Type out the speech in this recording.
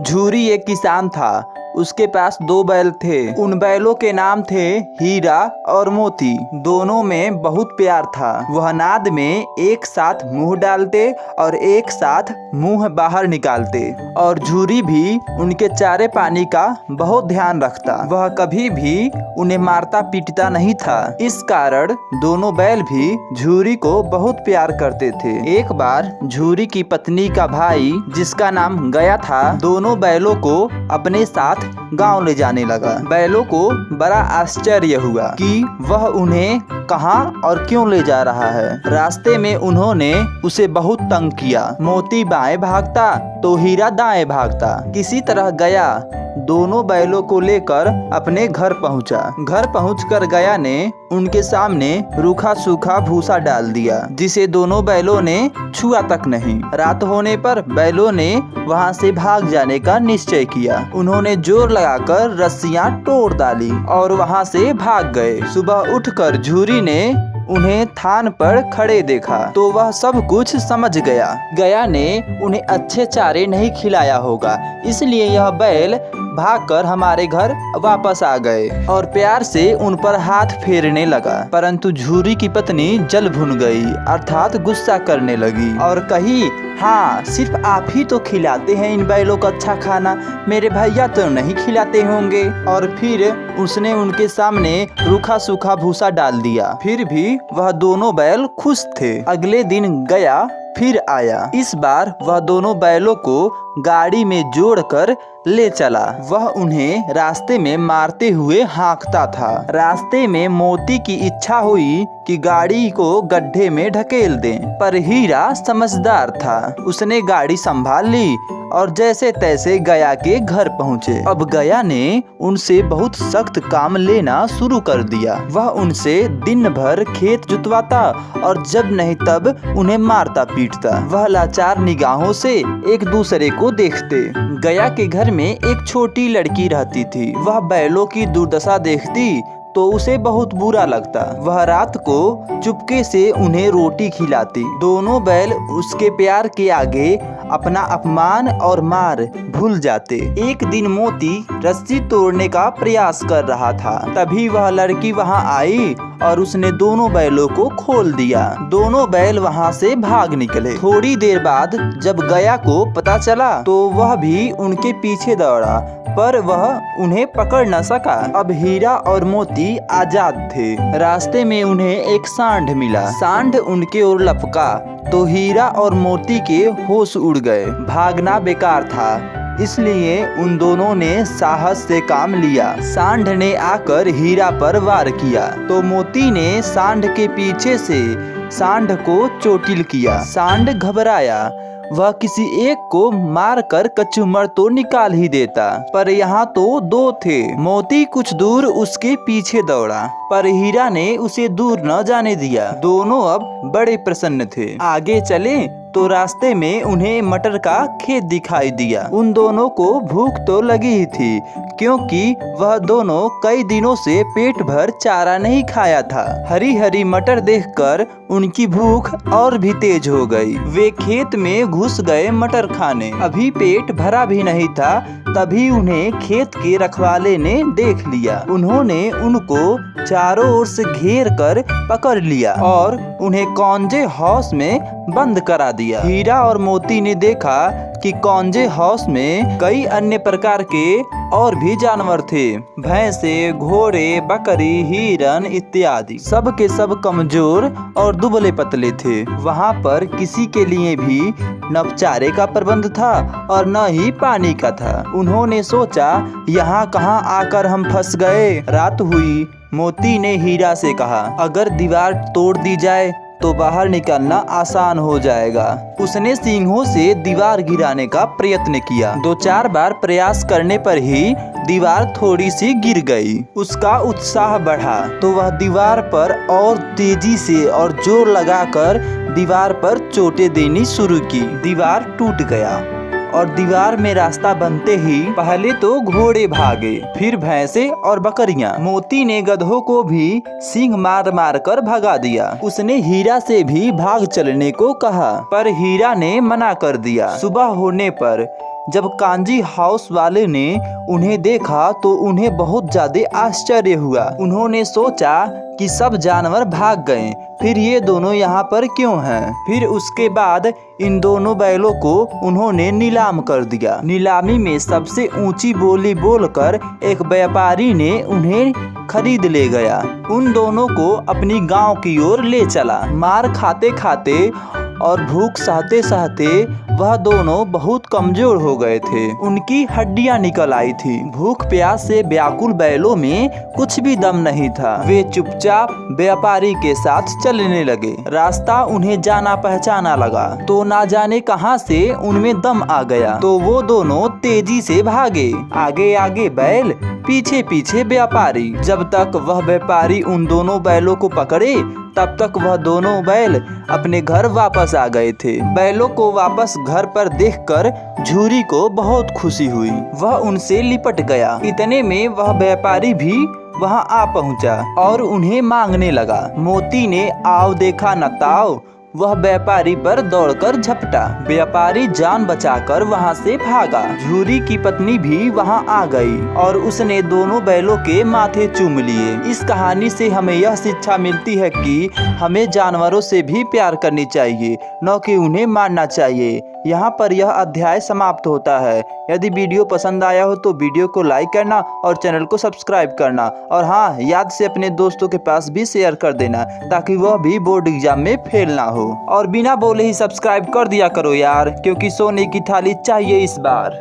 झूरी एक किसान था। उसके पास 2 बैल थे। उन बैलों के नाम थे हीरा और मोती। दोनों में बहुत प्यार था। वह नाद में एक साथ मुंह डालते और एक साथ मुंह बाहर निकालते। और झूरी भी उनके चारे पानी का बहुत ध्यान रखता। वह कभी भी उन्हें मारता पीटता नहीं था। इस कारण दोनों बैल भी झूरी को बहुत प्यार करते थे। एक बार झूरी की पत्नी का भाई, जिसका नाम गया था, दोनों बैलों को अपने साथ गांव ले जाने लगा। बैलों को बड़ा आश्चर्य हुआ कि वह उन्हें कहां और क्यों ले जा रहा है। रास्ते में उन्होंने उसे बहुत तंग किया। मोती बाएं भागता तो हीरा दाएं भागता। किसी तरह गया दोनों बैलों को लेकर अपने घर पहुंचा। घर पहुंचकर गया ने उनके सामने रूखा सूखा भूसा डाल दिया, जिसे दोनों बैलों ने छुआ तक नहीं। रात होने पर बैलों ने वहां से भाग जाने का निश्चय किया। उन्होंने जोर लगाकर रस्सियां तोड़ डाली और वहां से भाग गए। सुबह उठकर झूरी ने उन्हें थान पर खड़े देखा तो वह सब कुछ समझ गया। गया ने उन्हें अच्छे चारे नहीं खिलाया होगा, इसलिए यह बैल भागकर हमारे घर वापस आ गए और प्यार से उन पर हाथ फेरने लगा। परंतु झूरी की पत्नी जल भुन गई, अर्थात गुस्सा करने लगी और कही, हाँ, सिर्फ आप ही तो खिलाते हैं इन बैलों को अच्छा खाना, मेरे भैया तो नहीं खिलाते होंगे। और फिर उसने उनके सामने रूखा सूखा भूसा डाल दिया। फिर भी वह दोनों बैल खुश थे। अगले दिन गया फिर आया। इस बार वह दोनों बैलों को गाड़ी में जोड़कर ले चला। वह उन्हें रास्ते में मारते हुए हाँकता था। रास्ते में मोती की इच्छा हुई कि गाड़ी को गड्ढे में ढकेल दें, पर हीरा समझदार था। उसने गाड़ी संभाल ली और जैसे तैसे गया के घर पहुँचे। अब गया ने उनसे बहुत सख्त काम लेना शुरू कर दिया। वह उनसे दिन भर खेत जुतवाता और जब नहीं तब उन्हें मारता पीटता। वह लाचार निगाहों से एक दूसरे को देखते। गया के घर में एक छोटी लड़की रहती थी। वह बैलों की दुर्दशा देखती तो उसे बहुत बुरा लगता। वह रात को चुपके से उन्हें रोटी खिलाती। दोनों बैल उसके प्यार के आगे अपना अपमान और मार भूल जाते। एक दिन मोती रस्सी तोड़ने का प्रयास कर रहा था, तभी वह लड़की वहां आई और उसने दोनों बैलों को खोल दिया। दोनों बैल वहां से भाग निकले। थोड़ी देर बाद जब गया को पता चला तो वह भी उनके पीछे दौड़ा, पर वह उन्हें पकड़ न सका। अब हीरा और मोती आजाद थे। रास्ते में उन्हें एक सांड मिला। सांड उनके ओर लपका तो हीरा और मोती के होश उड़ गए। भागना बेकार था, इसलिए उन दोनों ने साहस से काम लिया। सांड ने आकर हीरा पर वार किया तो मोती ने सांड के पीछे से सांड को चोटिल किया। सांड घबराया। वह किसी एक को मारकर कचूमर तो निकाल ही देता, पर यहाँ तो 2 थे। मोती कुछ दूर उसके पीछे दौड़ा, पर हीरा ने उसे दूर न जाने दिया। दोनों अब बड़े प्रसन्न थे। आगे चले तो रास्ते में उन्हें मटर का खेत दिखाई दिया। उन दोनों को भूख तो लगी ही थी, क्योंकि वह दोनों कई दिनों से पेट भर चारा नहीं खाया था। हरी हरी मटर देखकर उनकी भूख और भी तेज हो गई। वे खेत में घुस गए मटर खाने। अभी पेट भरा भी नहीं था, तभी उन्हें खेत के रखवाले ने देख लिया। उन्होंने उनको चारों ओर से घेर कर पकड़ लिया और उन्हें कौंजे हाउस में बंद करा दिया। हीरा और मोती ने देखा कि कौंजे हाउस में कई अन्य प्रकार के और भी जानवर थे। भैंसे, घोड़े, बकरी, हिरन इत्यादि। सब के सब कमजोर और दुबले पतले थे। वहाँ पर किसी के लिए भी न चारे का प्रबंध था और न ही पानी का था। उन्होंने सोचा, यहाँ कहाँ आकर हम फंस गए। रात हुई। मोती ने हीरा से कहा, अगर दीवार तोड़ दी जाए तो बाहर निकलना आसान हो जाएगा। उसने सींगों से दीवार गिराने का प्रयत्न किया। 2-4 बार प्रयास करने पर ही दीवार थोड़ी सी गिर गई। उसका उत्साह बढ़ा तो वह दीवार पर और तेजी से और जोर लगाकर दीवार पर चोटें देनी शुरू की। दीवार टूट गया और दीवार में रास्ता बनते ही पहले तो घोड़े भागे, फिर भैंसे और बकरियां। मोती ने गधों को भी सींग मार मार कर भगा दिया। उसने हीरा से भी भाग चलने को कहा, पर हीरा ने मना कर दिया। सुबह होने पर जब कांजी हाउस वाले ने उन्हें देखा तो उन्हें बहुत ज्यादा आश्चर्य हुआ। उन्होंने सोचा कि सब जानवर भाग गए, फिर ये दोनों यहाँ पर क्यों हैं? फिर उसके बाद इन दोनों बैलों को उन्होंने नीलाम कर दिया। नीलामी में सबसे ऊंची बोली बोलकर एक व्यापारी ने उन्हें खरीद ले गया। उन दोनों को अपनी गांव की ओर ले चला। मार खाते खाते और भूख सहते सहते वह दोनों बहुत कमजोर हो गए थे। उनकी हड्डियां निकल आई थी। भूख प्यास से व्याकुल बैलों में कुछ भी दम नहीं था। वे चुपचाप व्यापारी के साथ चलने लगे। रास्ता उन्हें जाना पहचाना लगा तो ना जाने कहां से उनमें दम आ गया, तो वो दोनों तेजी से भागे। आगे आगे बैल, पीछे पीछे व्यापारी। जब तक वह व्यापारी उन दोनों बैलों को पकड़े तब तक वह दोनों बैल अपने घर वापस आ गए थे। बैलों को वापस घर पर देखकर झूरी को बहुत खुशी हुई। वह उनसे लिपट गया। इतने में वह व्यापारी भी वहां आ पहुंचा और उन्हें मांगने लगा। मोती ने आओ देखा न ताओ, वह व्यापारी पर दौड़कर झपटा। व्यापारी जान बचाकर वहां से भागा। झूरी की पत्नी भी वहां आ गई और उसने दोनों बैलों के माथे चूम लिए। इस कहानी से हमें यह शिक्षा मिलती है कि हमें जानवरों से भी प्यार करनी चाहिए, न कि उन्हें मारना चाहिए। यहाँ पर यह अध्याय समाप्त होता है। यदि वीडियो पसंद आया हो तो वीडियो को लाइक करना और चैनल को सब्सक्राइब करना, और हाँ, याद से अपने दोस्तों के पास भी शेयर कर देना ताकि वह भी बोर्ड एग्जाम में फेल ना हो। और बिना बोले ही सब्सक्राइब कर दिया करो यार, क्योंकि सोने की थाली चाहिए इस बार।